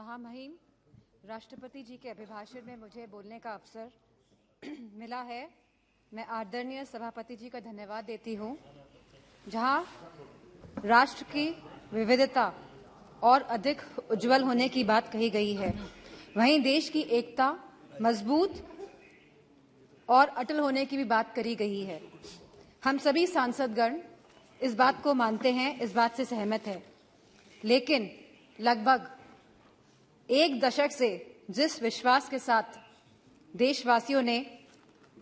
महामहिम राष्ट्रपति जी के अभिभाषण में मुझे बोलने का अवसर मिला है। मैं आदरणीय सभापति जी का धन्यवाद देती हूँ। जहाँ राष्ट्र की विविधता और अधिक उज्जवल होने की बात कही गई है, वहीं देश की एकता मजबूत और अटल होने की भी बात करी गई है। हम सभी सांसदगण इस बात को मानते हैं, इस बात से सहमत है। लेकिन लगभग एक दशक से जिस विश्वास के साथ देशवासियों ने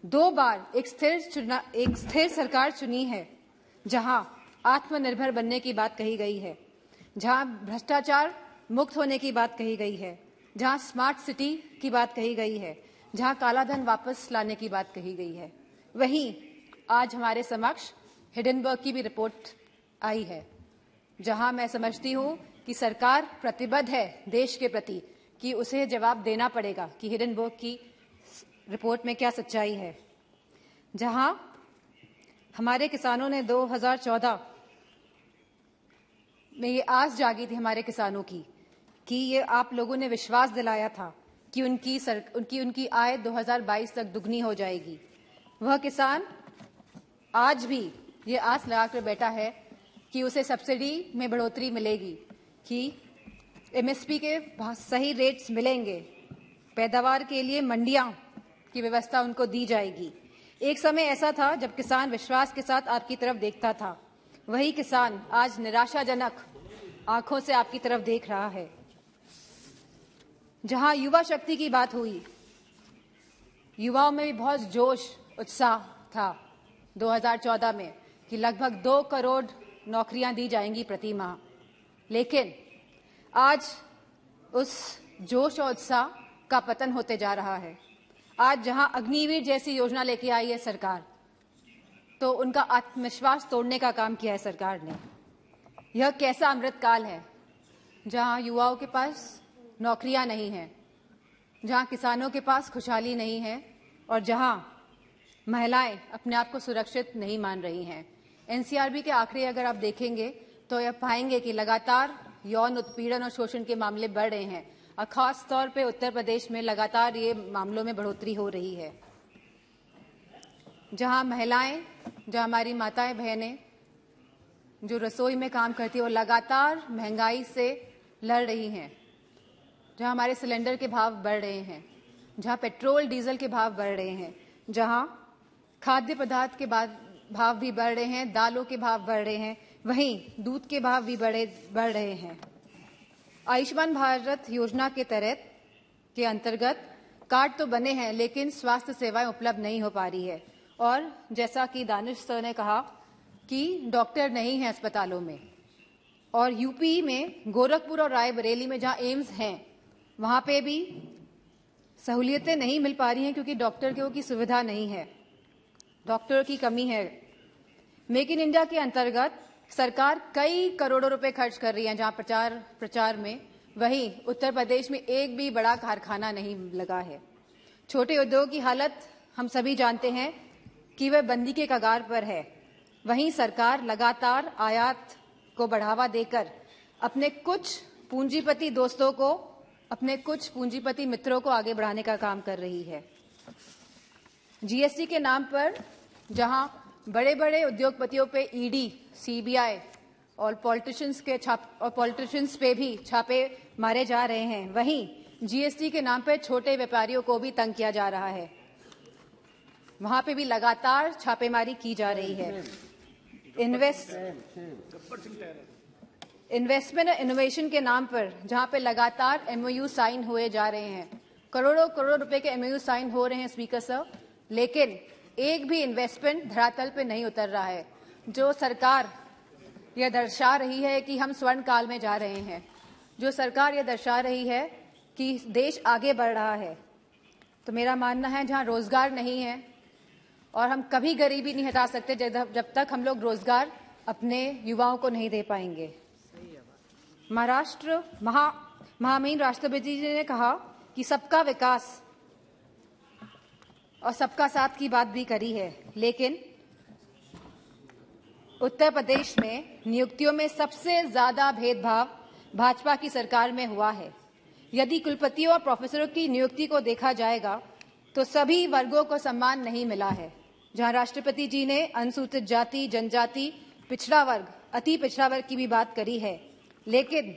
2 बार एक स्थिर सरकार चुनी है, जहां आत्मनिर्भर बनने की बात कही गई है, जहां भ्रष्टाचार मुक्त होने की बात कही गई है, जहां स्मार्ट सिटी की बात कही गई है, जहां कालाधन वापस लाने की बात कही गई है, वहीं आज हमारे समक्ष हिडेनबर्ग की भी रिपोर्ट आई है, जहां मैं समझती हूं कि सरकार प्रतिबद्ध है देश के प्रति कि उसे जवाब देना पड़ेगा कि हिडेनबर्ग की रिपोर्ट में क्या सच्चाई है। जहां हमारे किसानों ने 2014 में ये आस जागी थी हमारे किसानों की कि ये आप लोगों ने विश्वास दिलाया था कि उनकी आय 2022 तक दुगनी हो जाएगी। वह किसान आज भी ये आस लगाकर बैठा है कि उसे सब्सिडी में बढ़ोतरी मिलेगी, कि एमएसपी के सही रेट्स मिलेंगे, पैदावार के लिए मंडियां की व्यवस्था उनको दी जाएगी। एक समय ऐसा था जब किसान विश्वास के साथ आपकी तरफ देखता था। वही किसान आज निराशाजनक आंखों से आपकी तरफ देख रहा है। जहां युवा शक्ति की बात हुई, युवाओं में भी बहुत जोश उत्साह था 2014 में कि लगभग 2 करोड़ नौकरियां दी जाएंगी प्रति माह। लेकिन आज उस जोश और उत्साह का पतन होते जा रहा है। आज जहां अग्निवीर जैसी योजना लेके आई है सरकार, तो उनका आत्मविश्वास तोड़ने का काम किया है सरकार ने। यह कैसा अमृतकाल है जहां युवाओं के पास नौकरियां नहीं हैं, जहां किसानों के पास खुशहाली नहीं है और जहां महिलाएं अपने आप को सुरक्षित नहीं मान रही हैं। एनसीआरबी के आंकड़े अगर आप देखेंगे तो यह पाएंगे कि लगातार यौन उत्पीड़न और शोषण के मामले बढ़ रहे हैं और खास तौर पे उत्तर प्रदेश में लगातार ये मामलों में बढ़ोतरी हो रही है। जहां महिलाएं, जहां हमारी माताएं बहनें जो रसोई में काम करती है, वो लगातार महंगाई से लड़ रही हैं, जहां हमारे सिलेंडर के भाव बढ़ रहे हैं, जहां पेट्रोल डीजल के भाव बढ़ रहे हैं, जहां खाद्य पदार्थ के भाव भी बढ़ रहे हैं, दालों के भाव बढ़ रहे हैं, वहीं दूध के भाव भी बढ़ रहे हैं। आयुष्मान भारत योजना के तहत के अंतर्गत कार्ड तो बने हैं, लेकिन स्वास्थ्य सेवाएं उपलब्ध नहीं हो पा रही है। और जैसा कि दानिश सर ने कहा कि डॉक्टर नहीं है अस्पतालों में, और यूपी में गोरखपुर और रायबरेली में जहां एम्स हैं, वहां पे भी सहूलियतें नहीं मिल पा रही हैं क्योंकि डॉक्टर की सुविधा नहीं है, डॉक्टर की कमी है। मेक इन इंडिया के अंतर्गत सरकार कई करोड़ों रुपए खर्च कर रही है जहां प्रचार में, वहीं उत्तर प्रदेश में एक भी बड़ा कारखाना नहीं लगा है। छोटे उद्योग की हालत हम सभी जानते हैं कि वह बंदी के कगार पर है। वहीं सरकार लगातार आयात को बढ़ावा देकर अपने कुछ पूंजीपति दोस्तों को, अपने कुछ पूंजीपति मित्रों को आगे बढ़ाने का काम कर रही है। जीएसटी के नाम पर जहां बड़े बड़े उद्योगपतियों पे ईडी, सीबीआई और पॉलिटिशियंस पे भी छापे मारे जा रहे हैं, वहीं जीएसटी के नाम पे छोटे व्यापारियों को भी तंग किया जा रहा है। वहां पे भी लगातार छापेमारी की जा रही है। इन्वेस्टमेंट और इनोवेशन के नाम पर जहां पे लगातार एमओयू साइन हुए जा रहे हैं, करोड़ों रुपए के एमओयू साइन हो रहे हैं स्पीकर सर, लेकिन एक भी इन्वेस्टमेंट धरातल पे नहीं उतर रहा है। जो सरकार यह दर्शा रही है कि हम स्वर्ण काल में जा रहे हैं, जो सरकार यह दर्शा रही है कि देश आगे बढ़ रहा है, तो मेरा मानना है जहां रोजगार नहीं है, और हम कभी गरीबी नहीं हटा सकते जब तक हम लोग रोजगार अपने युवाओं को नहीं दे पाएंगे। महामहिम राष्ट्रपति जी ने कहा कि सबका विकास और सबका साथ की बात भी करी है, लेकिन उत्तर प्रदेश में नियुक्तियों में सबसे ज्यादा भेदभाव भाजपा की सरकार में हुआ है। यदि कुलपतियों और प्रोफेसरों की नियुक्ति को देखा जाएगा तो सभी वर्गों को सम्मान नहीं मिला है। जहां राष्ट्रपति जी ने अनुसूचित जाति, जनजाति, पिछड़ा वर्ग, अति पिछड़ा वर्ग की भी बात करी है, लेकिन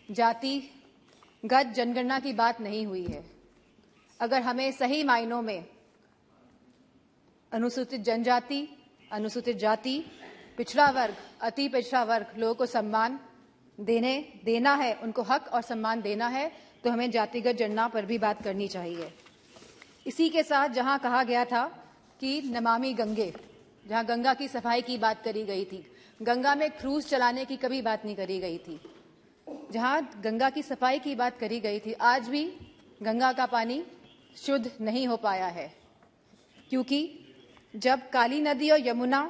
जातिगत जनगणना की बात नहीं हुई है। अगर हमें सही मायनों में अनुसूचित जनजाति, अनुसूचित जाति, पिछड़ा वर्ग, अति पिछड़ा वर्ग लोगों को सम्मान देना है, उनको हक और सम्मान देना है, तो हमें जातिगत जनगणना पर भी बात करनी चाहिए। इसी के साथ जहां कहा गया था कि नमामि गंगे, जहां गंगा की सफाई की बात करी गई थी, गंगा में क्रूज चलाने की कभी बात नहीं करी गई थी। जहां गंगा की सफाई की बात करी गई थी, आज भी गंगा का पानी शुद्ध नहीं हो पाया है, क्योंकि जब काली नदी और यमुना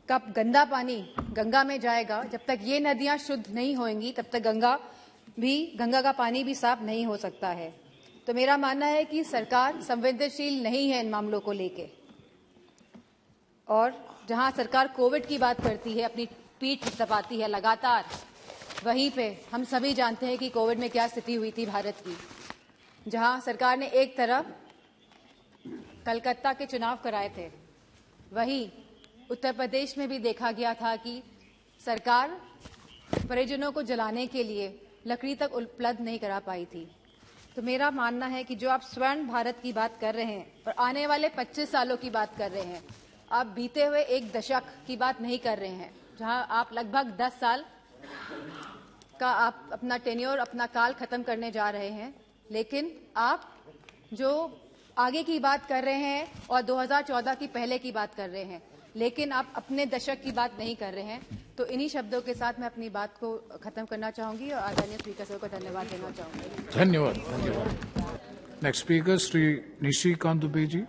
का गंदा पानी गंगा में जाएगा, जब तक ये नदियां शुद्ध नहीं होंगी, तब तक गंगा का पानी भी साफ नहीं हो सकता है। तो मेरा मानना है कि सरकार संवेदनशील नहीं है इन मामलों को लेके, और जहां सरकार कोविड की बात करती है, अपनी पीठ थपथपाती है लगातार, वहीं पे हम सभी जानते हैं कि कोविड में क्या स्थिति हुई थी भारत की। जहां सरकार ने एक तरफ कलकत्ता के चुनाव कराए थे, वहीं उत्तर प्रदेश में भी देखा गया था कि सरकार परिजनों को जलाने के लिए लकड़ी तक उपलब्ध नहीं करा पाई थी। तो मेरा मानना है कि जो आप स्वर्ण भारत की बात कर रहे हैं और आने वाले 25 सालों की बात कर रहे हैं, आप बीते हुए एक दशक की बात नहीं कर रहे हैं, जहां आप लगभग 10 साल का आप अपना टेन्योर, अपना काल खत्म करने जा रहे हैं। लेकिन आप जो आगे की बात कर रहे हैं और 2014 की पहले की बात कर रहे हैं, लेकिन आप अपने दशक की बात नहीं कर रहे हैं। तो इन्हीं शब्दों के साथ मैं अपनी बात को खत्म करना चाहूंगी और आदरणीय स्पीकर साहब को धन्यवाद देना चाहूंगी। धन्यवाद। Next speaker Shri Nishikant Dubey ji.